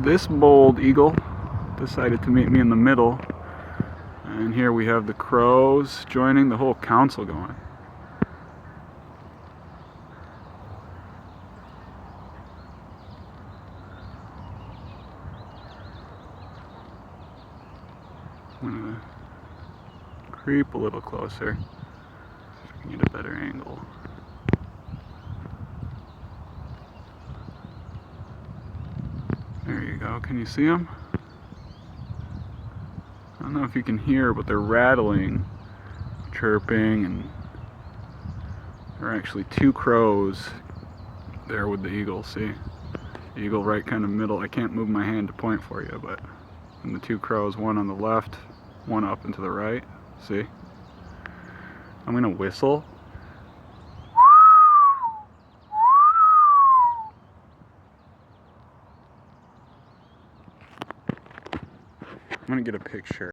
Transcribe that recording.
this bold eagle decided to meet me in the middle. And here we have the crows joining, the whole council going. I'm gonna creep a little closer so I can get a better angle. There you go. Can you see them? I don't know if you can hear, but they're rattling, chirping, and there are actually two crows there with the eagle. See? The eagle right kind of middle. I can't move my hand to point for you, but and the two crows, one on the left, one up and to the right. See? I'm gonna whistle. I'm gonna get a picture.